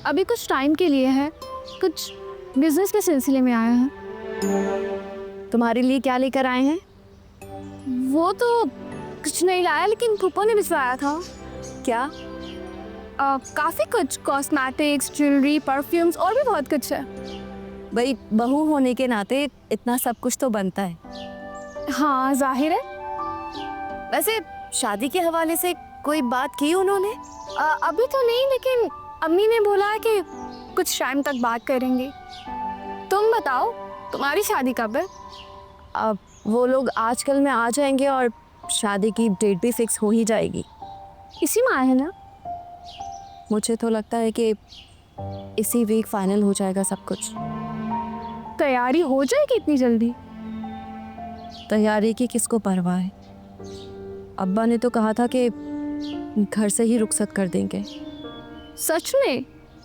अभी कुछ टाइम के लिए है, कुछ बिजनेस के सिलसिले में आया है। तुम्हारे लिए क्या लेकर आए हैं? वो तो कुछ नहीं लाया, लेकिन फूफो ने भिजवाया था। क्या? काफ़ी कुछ, कॉस्मेटिक्स, ज्वेलरी, परफ्यूम्स और भी बहुत कुछ है। भाई, बहू होने के नाते इतना सब कुछ तो बनता है। हाँ जाहिर है। वैसे शादी के हवाले से कोई बात की उन्होंने? अभी तो नहीं, लेकिन अम्मी ने बोला है कि कुछ टाइम तक बात करेंगे। तुम बताओ, तुम्हारी शादी कब है? अब वो लोग आजकल में आ जाएंगे और शादी की डेट भी फिक्स हो ही जाएगी। इसी माह है ना? मुझे तो लगता है कि इसी वीक फाइनल हो जाएगा सब कुछ। तैयारी हो जाएगी इतनी जल्दी? तैयारी की किसको परवाह है। अब्बा ने तो कहा था कि घर से ही रुखसत कर देंगे। सच में?